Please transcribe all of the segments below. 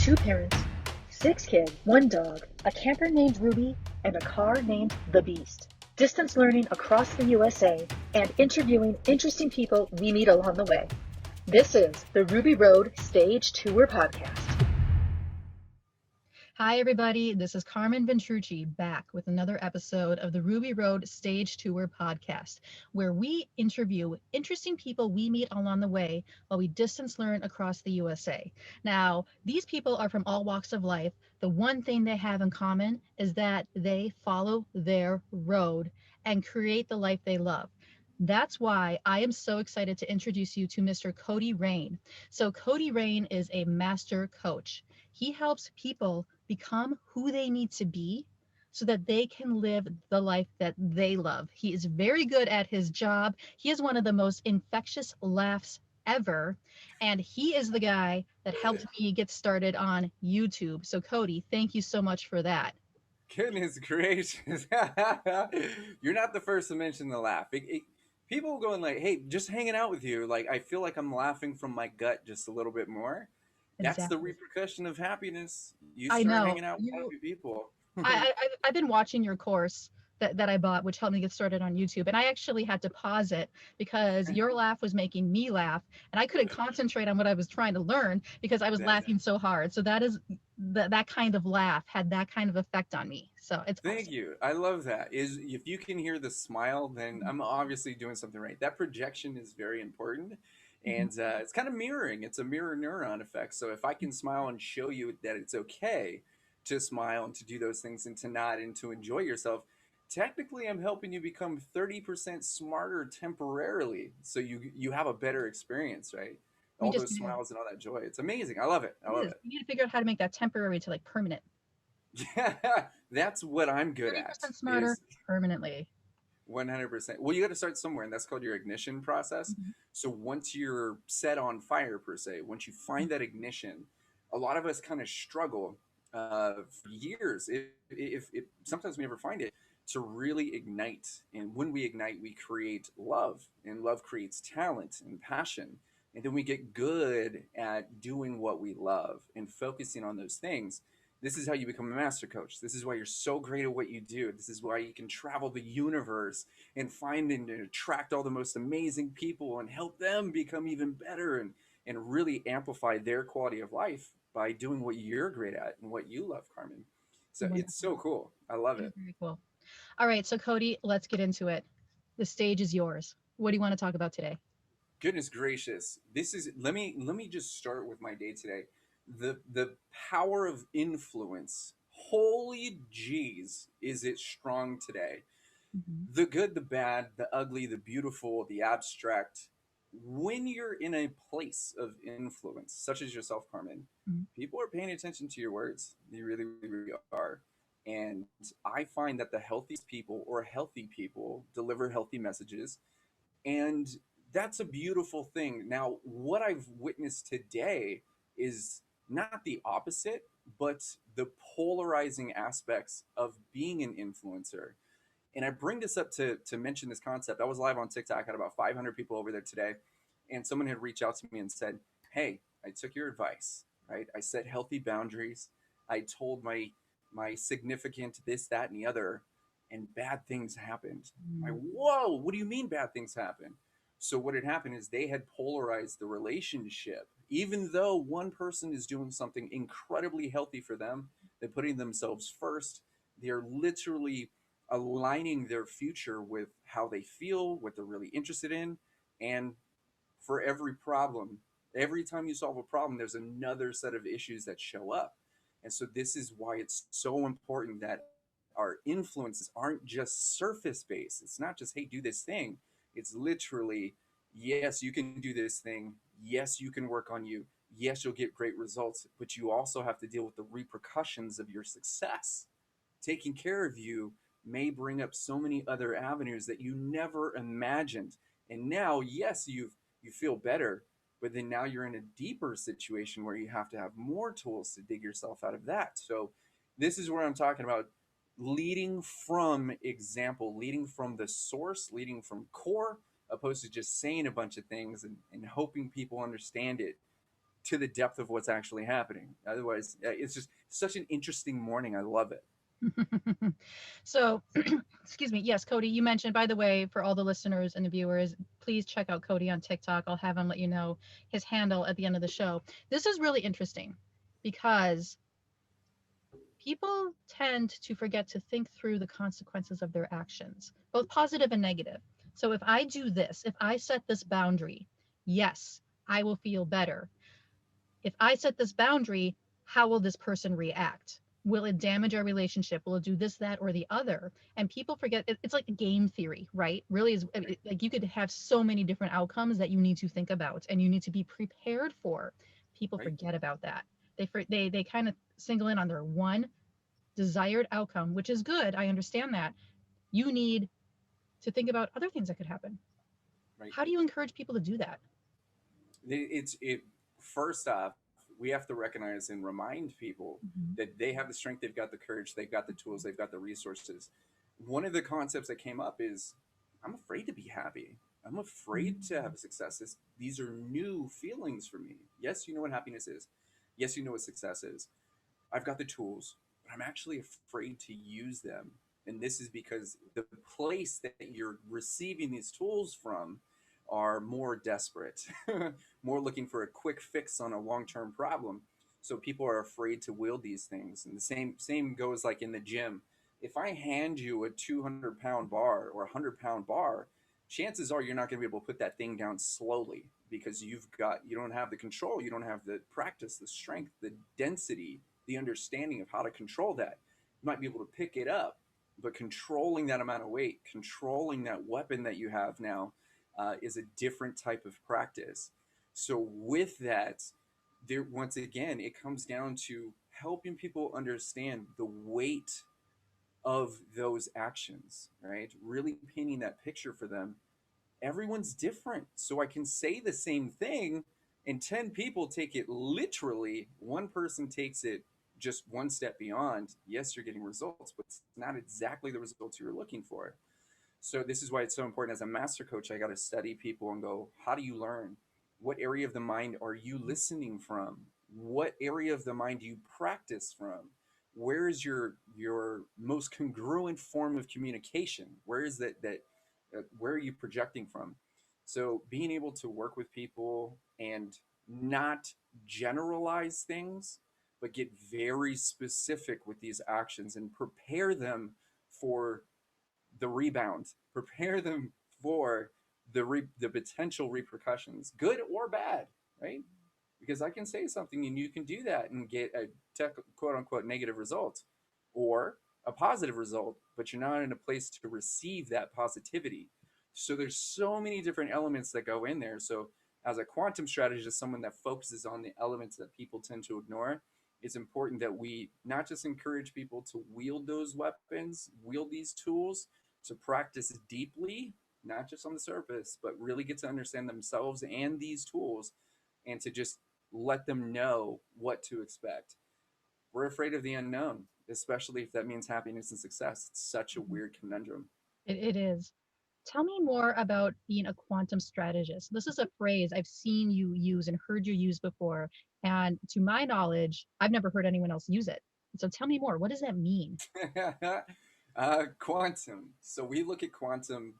two parents, six kids, one dog, a camper named Ruby, and a car named The Beast. Distance learning across the USA and interviewing interesting people we meet along the way. This is the Ruby Road Stage Tour Podcast. Hi, everybody. This is Carmen back with another episode of the Ruby Road Stage Tour Podcast, where we interview interesting people we meet along the way while we distance learn across the USA. Now, these people are from all walks of life. The one thing they have in common is that they follow their road and create the life they love. That's why I am so excited to introduce you to Mr. Kohdi Rayne. So Kohdi Rayne is a master coach. He helps people become who they need to be so that they can live the life that they love. He is very good at his job. He has one of the most infectious laughs ever. And he is the guy that helped me get started on YouTube. So Kohdi, thank you so much for that. Goodness gracious. You're not the first to mention the laugh. People going like, hey, just hanging out with you. Like, I feel like I'm laughing from my gut just a little bit more. That's the Exactly. repercussion of happiness. You I start know. hanging out with happy people. I've been watching your course that I bought, which helped me get started on YouTube. And I actually had to pause it because your laugh was making me laugh. And I couldn't concentrate on what I was trying to learn because I was That's laughing so hard. So that kind of laugh had that kind of effect on me. So it's Thank awesome. you. I love that. Is if you can hear the smile, then I'm obviously doing something right. That projection is very important, Mhm. and it's kind of mirroring. It's a mirror neuron effect. So if I can smile and show you that it's okay to smile and to do those things and to nod and to enjoy yourself, technically I'm helping you become 30% smarter temporarily, so you have a better experience, right? We All just those need to, smiles and all that joy. It's amazing. I love it. I it love is. it. We need to figure out how to make that temporary to like permanent. Yeah, that's what I'm good at. 30% smarter Is permanently. 100%. Well, you got to start somewhere, and that's called your ignition process. Mhm. So once you're set on fire, per se, once you find that ignition, a lot of us kind of struggle for years. If sometimes we never find it to really ignite, and when we ignite, we create love, and love creates talent and passion, and then we get good at doing what we love and focusing on those things. This is how you become a master coach. This is why you're so great at what you do. This is why you can travel the universe and find and attract all the most amazing people and help them become even better and really amplify their quality of life by doing what you're great at and what you love, Carmen. So it's Wonderful. so cool. I love It is it. very cool. All right. So Kohdi, let's get into it. The stage is yours. What do you want to talk about today? Goodness gracious. This is let me just start with my day today. The power of influence. Holy jeez, is it strong today? Mhm. The good, the bad, the ugly, the beautiful, the abstract. When you're in a place of influence, such as yourself, Carmen, Mhm. people are paying attention to your words. They really, really are. And I find that the healthiest people or healthy people deliver healthy messages. And that's a beautiful thing. Now, what I've witnessed today is not the opposite, but the polarizing aspects of being an influencer. And I bring this up to mention this concept. I was live on TikTok, had about 500 people over there today, and someone had reached out to me and said, "Hey, I took your advice, right? I set healthy boundaries. I told my significant this, that, and the other, and bad things happened." I'm like, whoa, what do you mean bad things happen? So what had happened is they had polarized the relationship. Even though one person is doing something incredibly healthy for them, they're putting themselves first. They're literally aligning their future with how they feel, what they're really interested in. And for every problem, every time you solve a problem, there's another set of issues that show up. And so, this is why it's so important that our influences aren't just surface based. It's not just, hey, do this thing. It's literally, yes, you can do this thing. Yes, you can work on you. Yes, you'll get great results. But you also have to deal with the repercussions of your success. Taking care of you may bring up so many other avenues that you never imagined. And now, yes, you feel better, but then now you're in a deeper situation where you have to have more tools to dig yourself out of that. So this is where I'm talking about leading from example, leading from the source, leading from core, opposed to just saying a bunch of things and hoping people understand it. to the depth of what's actually happening. Otherwise, it's just such an interesting morning. I love it. So, excuse me. Yes, Cody, you mentioned, by the way, for all the listeners and the viewers, please check out Cody on TikTok. I'll have him let you know his handle at the end of the show. This is really interesting because people tend to forget to think through the consequences of their actions, both positive and negative. So if I do this, if I set this boundary, yes, I will feel better. If I set this boundary, how will this person react? Will it damage our relationship? Will it do this, that, or the other? And people forget it's like a game theory, right? Really is like you could have so many different outcomes that you need to think about and you need to be prepared for. People Right. forget about that. They kind of single in on their one desired outcome, which is good. I understand that. You need to think about other things that could happen. Right. How do you encourage people to do that? It's it. First off, we have to recognize and remind people Mhm. that they have the strength, they've got the courage, they've got the tools, they've got the resources. One of the concepts that came up is I'm afraid to be happy. I'm afraid to Mhm. have success. These are new feelings for me. Yes, you know what happiness is. Yes, you know what success is. I've got the tools, but I'm actually afraid to use them. And this is because the place that you're receiving these tools from are more desperate, more looking for a quick fix on a long-term problem. So people are afraid to wield these things. And the same goes like in the gym. If I hand you a 200-pound bar or a 100-pound bar, chances are you're not going to be able to put that thing down slowly because you don't have the control, you don't have the practice, the strength, the density, the understanding of how to control that. You might be able to pick it up, but controlling that amount of weight, controlling that weapon that you have now, is a different type of practice. So with that, there once again, it comes down to helping people understand the weight of those actions, right? Really painting that picture for them. Everyone's different. So I can say the same thing and 10 people take it literally. One person takes it just one step beyond. Yes, you're getting results, but it's not exactly the results you were looking for. So this is why it's so important as a master coach. I got to study people and go, how do you learn? What area of the mind are you listening from? What area of the mind do you practice from? Where is your most congruent form of communication? Where is where are you projecting from? So being able to work with people and not generalize things, but get very specific with these actions and prepare them for the rebound, prepare them for the potential repercussions, good or bad, right? Because I can say something and you can do that and get a quote unquote negative result or a positive result, but you're not in a place to receive that positivity. So there's so many different elements that go in there. So as a quantum strategist, someone that focuses on the elements that people tend to ignore, it's important that we not just encourage people to wield those weapons, wield these tools, to practice deeply, not just on the surface, but really get to understand themselves and these tools and to just let them know what to expect. We're afraid of the unknown, especially if that means happiness and success. It's such a Mhm. weird conundrum. It is. Tell me more about being a quantum strategist. This is a phrase I've seen you use and heard you use before. And to my knowledge, I've never heard anyone else use it. So tell me more. What does that mean? Quantum. So we look at quantum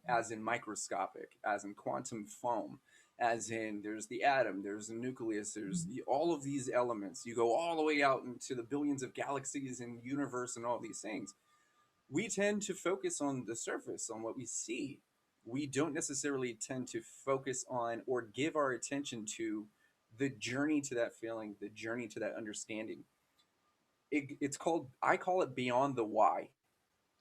as in microscopic, as in quantum foam, as in there's the atom, there's the nucleus, there's all of these elements. You go all the way out into the billions of galaxies and universe and all these things. We tend to focus on the surface, on what we see. We don't necessarily tend to focus on or give our attention to the journey to that feeling, the journey to that understanding. It's called, I call it beyond the why.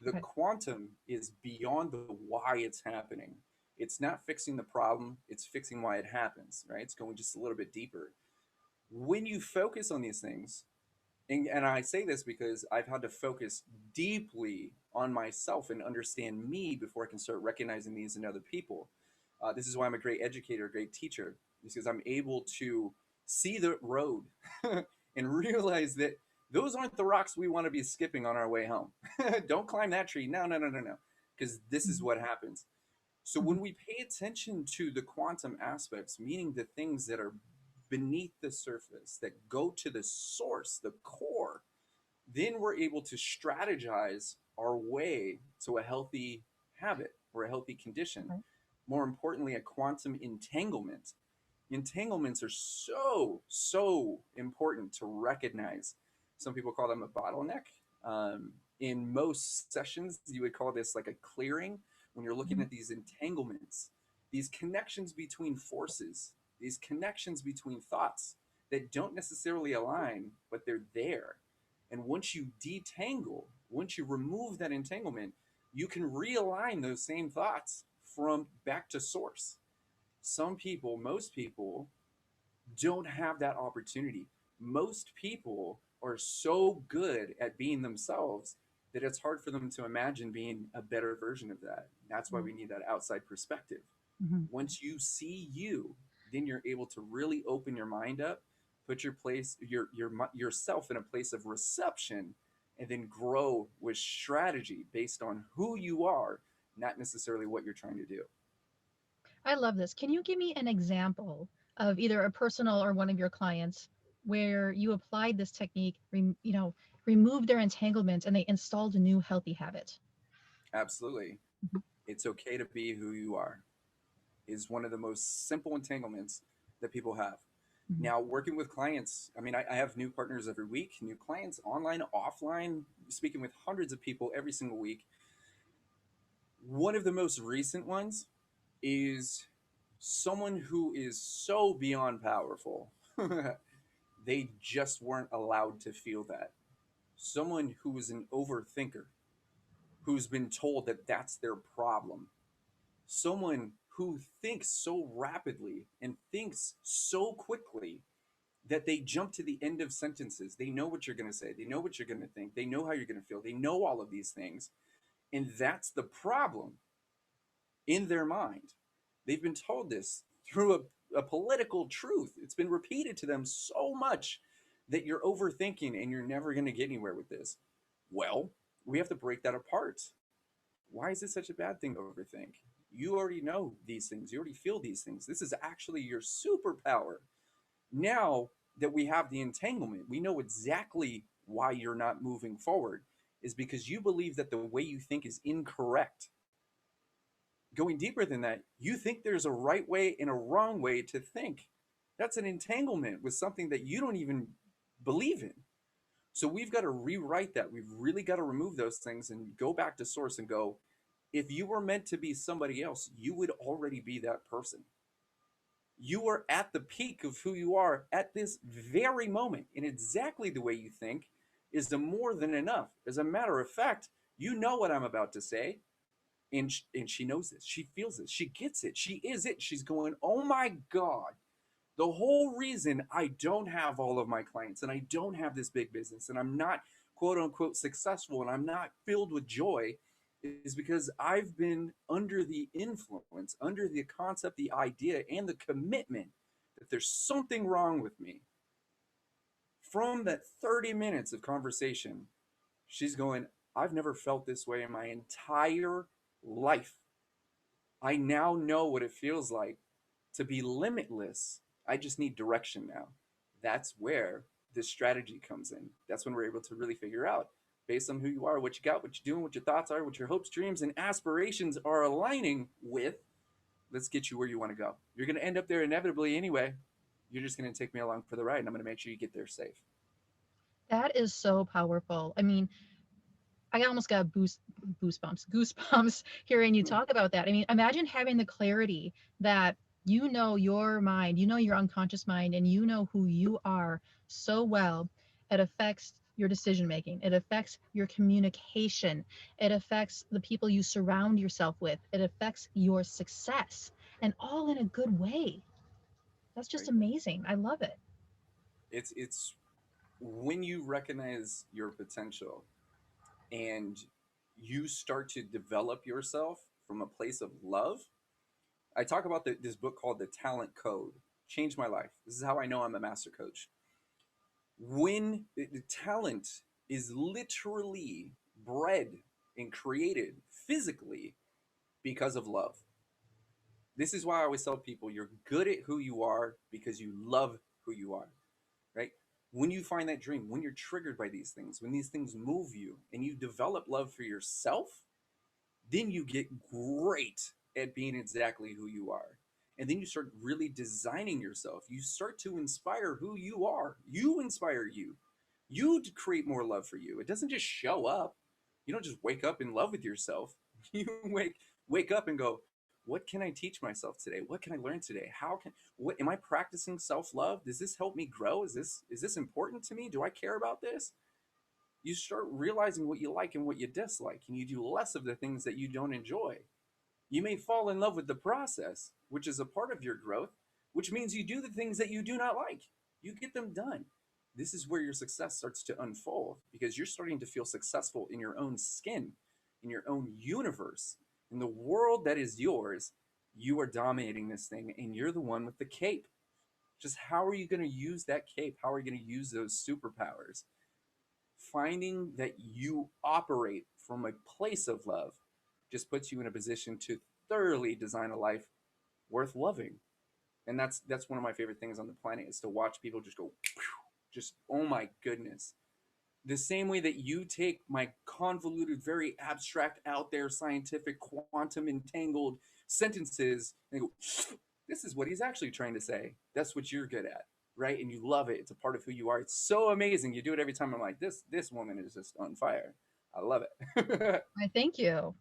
The Okay. quantum is beyond the why it's happening. It's not fixing the problem, it's fixing why it happens, right? It's going just a little bit deeper. When you focus on these things, and I say this because I've had to focus deeply on myself and understand me before I can start recognizing these in other people. This is why I'm a great educator, a great teacher, because I'm able to see the road and realize that those aren't the rocks we want to be skipping on our way home. Don't climb that tree. No, no, no, no, no. Because this is Mhm. what happens. So Mhm. when we pay attention to the quantum aspects, meaning the things that are beneath the surface, that go to the source, the core, then we're able to strategize our way to a healthy habit or a healthy condition. Right. More importantly, a quantum entanglement. Entanglements are so important to recognize. Some people call them a bottleneck. In most sessions, you would call this like a clearing. When you're looking Mhm. at these entanglements, these connections between forces, these connections between thoughts that don't necessarily align, but they're there. And once you detangle, once you remove that entanglement, you can realign those same thoughts from back to source. Some people, most people, don't have that opportunity. Most people are so good at being themselves that it's hard for them to imagine being a better version of that. That's why we need that outside perspective. Mhm. Once you see you, then you're able to really open your mind up, put yourself in a place of reception, and then grow with strategy based on who you are, not necessarily what you're trying to do. I love this. Can you give me an example of either a personal or one of your clients where you applied this technique, removed their entanglement and they installed a new healthy habit? Absolutely. Mhm. It's okay to be who you are is one of the most simple entanglements that people have. Mhm. Now, working with clients, I mean, I have new partners every week, new clients, online, offline, speaking with hundreds of people every single week. One of the most recent ones is someone who is so beyond powerful. They just weren't allowed to feel that. Someone who is an overthinker, who's been told that that's their problem. Someone who thinks so rapidly and thinks so quickly that they jump to the end of sentences. They know what you're going to say, they know what you're going to think, they know how you're going to feel, they know all of these things. And that's the problem in their mind. They've been told this through a political truth. It's been repeated to them so much that you're overthinking and you're never going to get anywhere with this. Well, we have to break that apart. Why is it such a bad thing to overthink? You already know these things. You already feel these things. This is actually your superpower. Now that we have the entanglement, we know exactly why you're not moving forward is because you believe that the way you think is incorrect. Going deeper than that, you think there's a right way and a wrong way to think. That's an entanglement with something that you don't even believe in. So we've got to rewrite that. We've really got to remove those things and go back to source and go, if you were meant to be somebody else, you would already be that person. You are at the peak of who you are at this very moment. And exactly the way you think is the more than enough. As a matter of fact, you know what I'm about to say. And she knows this. She feels this. She gets it. She is it. She's going, oh my God. The whole reason I don't have all of my clients and I don't have this big business and I'm not quote unquote successful and I'm not filled with joy is because I've been under the influence, under the concept, the idea, and the commitment that there's something wrong with me. From that 30 minutes of conversation, she's going, I've never felt this way in my entire life. I now know what it feels like to be limitless. I just need direction now. That's where this strategy comes in. That's when we're able to really figure out based on who you are, what you got, what you're doing, what your thoughts are, what your hopes, dreams, and aspirations are aligning with. Let's get you where you want to go. You're going to end up there inevitably anyway. You're just going to take me along for the ride, and I'm going to make sure you get there safe. That is so powerful. I mean, I almost got goosebumps hearing you Hmm. talk about that. I mean, imagine having the clarity that you know your mind, you know your unconscious mind, and you know who you are so well. It affects your decision making, it affects your communication, it affects the people you surround yourself with, it affects your success, and all in a good way. That's just Right? amazing. I love it. It's when you recognize your potential and you start to develop yourself from a place of love. I talk about this book called The Talent Code. Changed my life. This is how I know I'm a master coach. When the talent is literally bred and created physically because of love. This is why I always tell people you're good at who you are because you love who you are, right? When you find that dream, when you're triggered by these things, when these things move you and you develop love for yourself, then you get great at being exactly who you are. And then you start really designing yourself. You start to inspire who you are. You inspire you. You create more love for you. It doesn't just show up. You don't just wake up in love with yourself. You wake up and go, what can I teach myself today? What can I learn today? How can what am I practicing self-love? Does this help me grow? Is this important to me? Do I care about this? You start realizing what you like and what you dislike, and you do less of the things that you don't enjoy. You may fall in love with the process, which is a part of your growth, which means you do the things that you do not like. You get them done. This is where your success starts to unfold because you're starting to feel successful in your own skin, in your own universe, in the world that is yours. You are dominating this thing and you're the one with the cape. Just how are you going to use that cape? How are you going to use those superpowers? Finding that you operate from a place of love just puts you in a position to thoroughly design a life worth loving. And that's one of my favorite things on the planet is to watch people just go, just oh my goodness. The same way that you take my convoluted, very abstract, out there, scientific, quantum entangled sentences and go, this is what he's actually trying to say. That's what you're good at, right? And you love it. It's a part of who you are. It's so amazing. You do it every time. I'm like, this woman is just on fire. I love it. I thank you.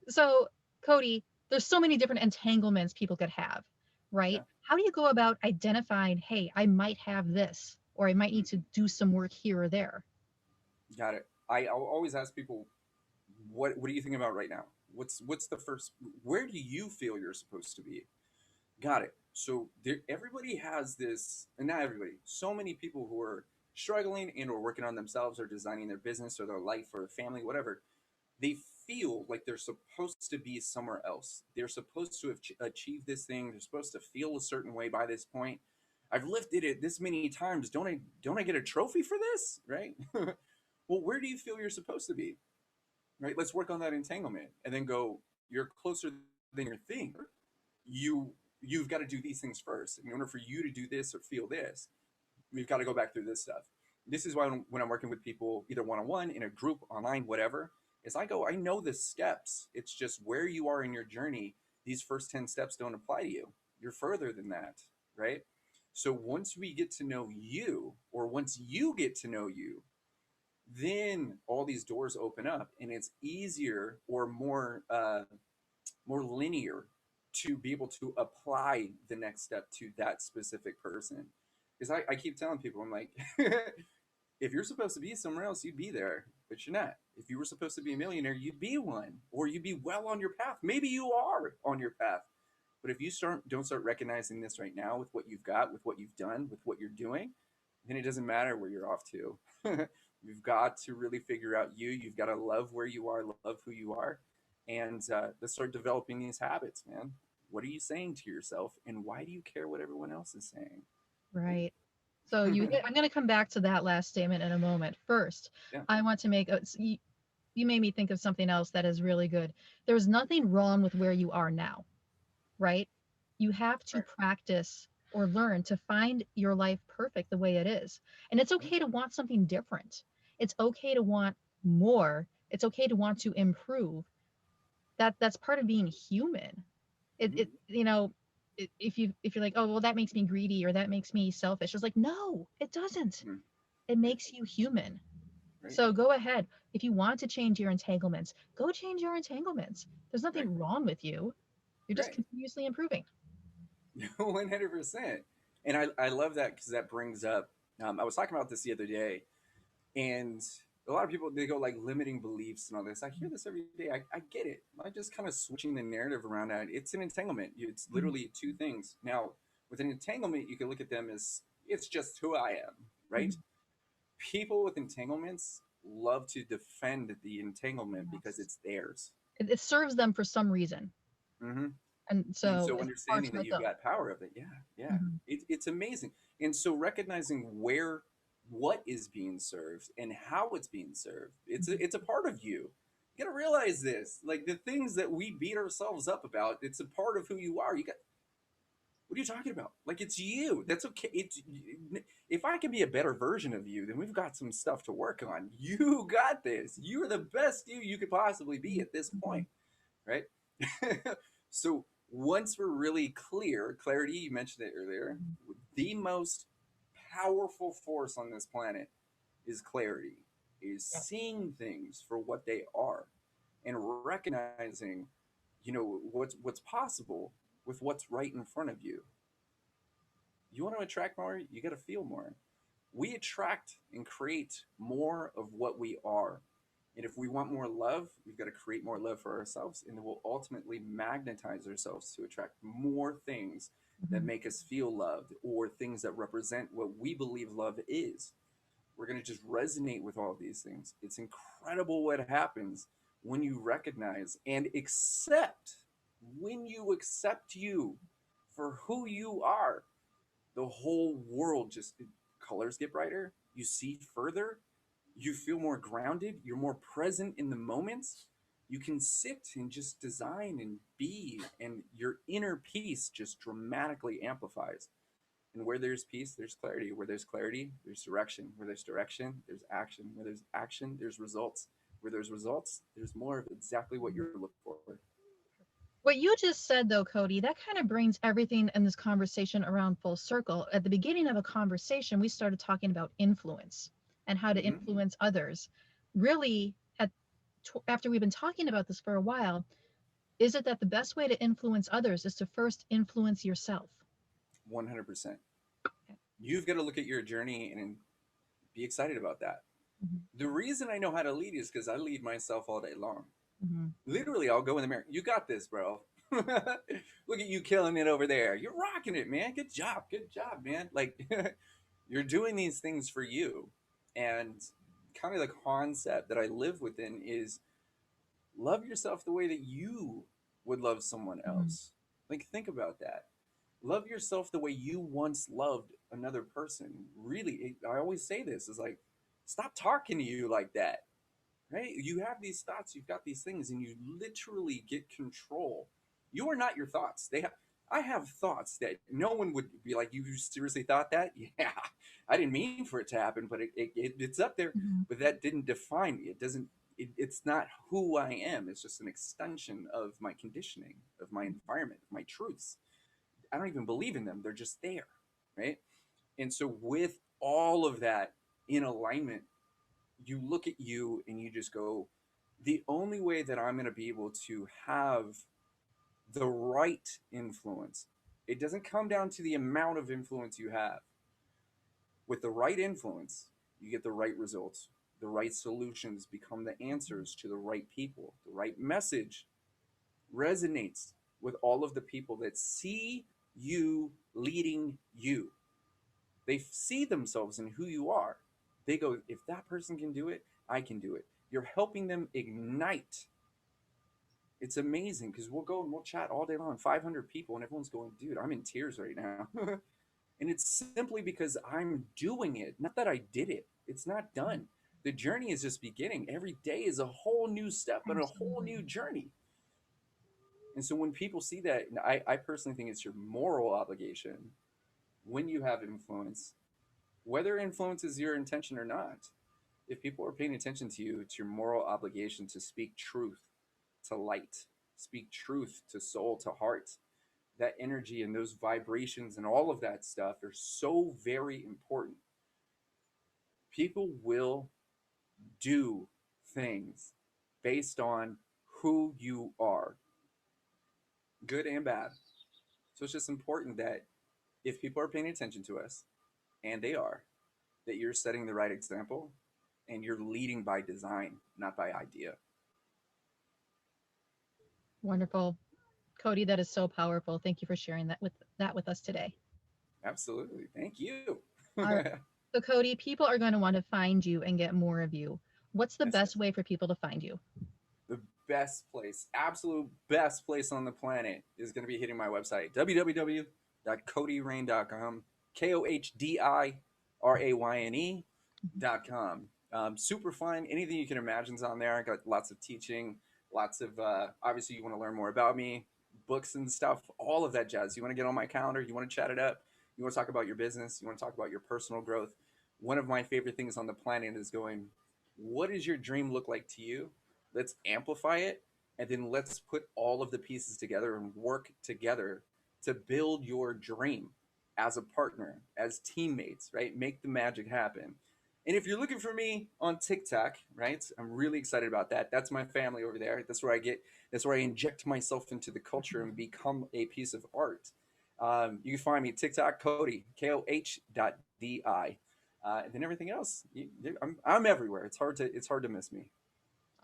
So, Kohdi, there's so many different entanglements people could have, right? Yeah. How do you go about identifying, hey, I might have this, or I might need to do some work here or there? Got it. I'll always ask people, what are you thinking about right now? What's the first? Where do you feel you're supposed to be? Got it. So everybody has this, and not everybody. So many people who are struggling and or working on themselves or designing their business or their life or family, whatever. They feel like they're supposed to be somewhere else. They're supposed to have achieved this thing. They're supposed to feel a certain way by this point. I've lifted it this many times. Don't I get a trophy for this? Right? Well, where do you feel you're supposed to be? Right? Let's work on that entanglement and then go, you're closer than you think. You've got to do these things first. In order for you to do this or feel this, we've got to go back through this stuff. This is why when I'm working with people, either one-on-one, in a group, online, whatever, is I know the steps. It's just where you are in your journey. These first 10 steps don't apply to you. You're further than that, right? So once we get to know you, or once you get to know you, then all these doors open up and it's easier or more linear to be able to apply the next step to that specific person. Because I keep telling people, I'm like, if you're supposed to be somewhere else, you'd be there, but you're not. If you were supposed to be a millionaire, you'd be one, or you'd be well on your path. Maybe you are on your path. But if you don't start recognizing this right now with what you've got, with what you've done, with what you're doing, then it doesn't matter where you're off to. You've got to really figure out you. You've got to love where you are, love who you are, and let's start developing these habits, man. What are you saying to yourself, and why do you care what everyone else is saying? Right? Right. So I'm going to come back to that last statement in a moment. First, Yeah. I want to you made me think of something else that is really good. There's nothing wrong with where you are now, right? You have to Right. practice or learn to find your life perfect the way it is. And it's okay to want something different. It's okay to want more. It's okay to want to improve. That's part of being human. It Mm-hmm. if you're like, oh well, that makes me greedy or that makes me selfish, it's like, no, it doesn't. Mm-hmm. It Right. makes you human. Right. So go ahead. If you want to change your entanglements, go change your entanglements. There's Right. nothing wrong with you. You're just Right. continuously improving. 100%. And I love that because that brings up, I was talking about this the other day, and a lot of people, they go like limiting beliefs and all this. I hear this every day. I get it. I'm just kind of switching the narrative around that. It's an entanglement. It's Mhm. literally two things. Now, with an entanglement, you can look at them as it's just who I am, right? Mhm. People with entanglements love to defend the entanglement because Yes. it's theirs. It serves them for some reason. Hmm. And And so so it's hard understanding to that let you've go. got power of it, yeah, yeah, Mhm. it's amazing. And so recognizing what is being served and how it's being served, Mhm. it's a part of you. You got to realize this, like the things that we beat ourselves up about, it's a part of who you are. You got What are you talking about? Like, it's you. That's okay. If I can be a better version of you, then we've got some stuff to work on. You got this. You're the best you could possibly be at this Mhm. point, right? So once we're really clear, clarity, you mentioned it earlier, Mhm. the most powerful force on this planet is clarity, is Yeah. seeing things for what they are and recognizing, what's possible with what's right in front of you. You want to attract more, you got to feel more. We attract and create more of what we are. And if we want more love, we've got to create more love for ourselves. And then we'll ultimately magnetize ourselves to attract more things that Mhm. make us feel loved or things that represent what we believe love is. We're going to just resonate with all of these things. It's incredible what happens when you recognize and accept, when you accept you for who you are. The whole world just, colors get brighter, you see further, you feel more grounded, you're more present in the moments. You can sit and just design and be, and your inner peace just dramatically amplifies. And where there's peace, there's clarity. Where there's clarity, there's direction. Where there's direction, there's action. Where there's action, there's results. Where there's results, there's more of exactly what you're looking for. What you just said, though, Cody, that kind of brings everything in this conversation around full circle. At the beginning of a conversation, we started talking about influence and how to Mm-hmm. influence others. Really, after we've been talking about this for a while, is it that the best way to influence others is to first influence yourself? 100%. Okay. You've got to look at your journey and be excited about that. Mhm. The reason I know how to lead is because I lead myself all day long. Mhm. Literally, I'll go in the mirror. You got this, bro. Look at you killing it over there. You're rocking it, man. Good job. Good job, man. Like, you're doing these things for you. And kind of the concept that I live within is love yourself the way that you would love someone Mhm. else. Like, think about that. Love yourself the way you once loved another person. Really, I always say this is like, stop talking to you like that, right? You have these thoughts, you've got these things, and you literally get control. You are not your thoughts. I have thoughts that no one would be like, you seriously thought that? Yeah, I didn't mean for it to happen, but it's up there. Mhm. But that didn't define me. It doesn't. It's not who I am. It's just an extension of my conditioning, of my environment, of my truths. I don't even believe in them. They're just there, right? And so with all of that in alignment, you look at you and you just go, the only way that I'm going to be able to have the right influence, it doesn't come down to the amount of influence you have. With the right influence, you get the right results. The right solutions become the answers to the right people. The right message resonates with all of the people that see you leading you. They see themselves in who you are. They go, if that person can do it, I can do it. You're helping them ignite. It's amazing because we'll go and we'll chat all day long, 500 people, and everyone's going, dude, I'm in tears right now. And it's simply because I'm doing it, not that I did it. It's not done. The journey is just beginning. Every day is a whole new step and a whole Absolutely. new journey. And so when people see that, I personally think it's your moral obligation when you have influence, whether influence is your intention or not. If people are paying attention to you, it's your moral obligation to speak truth to light, speak truth to soul, to heart. That energy and those vibrations and all of that stuff are so very important. People will do things based on who you are, good and bad. So it's just important that if people are paying attention to us, and they are, that you're setting the right example and you're leading by design, not by idea. Wonderful. Cody, that is so powerful. Thank you for sharing that with us today. Absolutely. Thank you. All right. So, Cody, people are going to want to find you and get more of you. What's the Yes, best yes. way for people to find you? The best place, absolute best place on the planet is going to be hitting my website, www.kohdirayne.com, KOHDIRAYNE.com. Super fun. Anything you can imagine is on there. I got lots of teaching, lots of, obviously, you want to learn more about me. books and stuff, all of that jazz. You want to get on my calendar, you want to chat it up, you want to talk about your business, you want to talk about your personal growth. One of my favorite things on the planet is going, what does your dream look like to you? Let's amplify it, and then let's put all of the pieces together and work together to build your dream as a partner, as teammates, right? Make the magic happen. And if you're looking for me on TikTok, right, I'm really excited about that. That's my family over there. That's where I inject myself into the culture and become a piece of art. You can find me TikTok, Kohdi, KOH.DI. And then everything else, I'm everywhere. It's hard to miss me.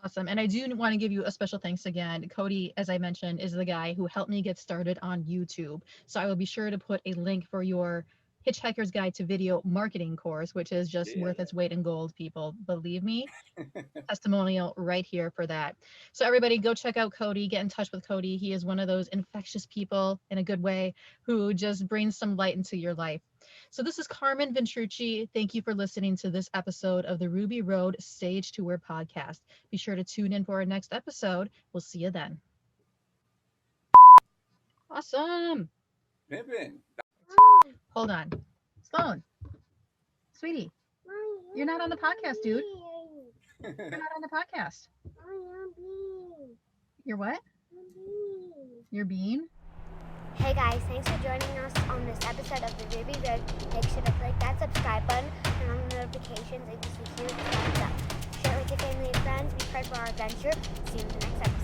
Awesome. And I do want to give you a special thanks again. Kohdi, as I mentioned, is the guy who helped me get started on YouTube. So I will be sure to put a link for your Hitchhiker's Guide to Video Marketing course, which is just Yeah. worth its weight in gold, people. Believe me. Testimonial right here for that. So everybody go check out Kohdi, get in touch with Kohdi. He is one of those infectious people in a good way who just brings some light into your life. So this is Carmen Ventrucci. Thank you for listening to this episode of the Ruby Road Stage Tour podcast. Be sure to tune in for our next episode. We'll see you then. Awesome. Pimpin'. Hold on. Sloan. Sweetie. You're not on the podcast, dude. You're not on the podcast. You're what? You're Bean? Hey guys, thanks for joining us on this episode of the Ruby Road. Make sure to click that subscribe button, turn on the notifications, and just be sure to thumbs up. Share it with your family and friends. Be prepared for our adventure. See you in the next episode.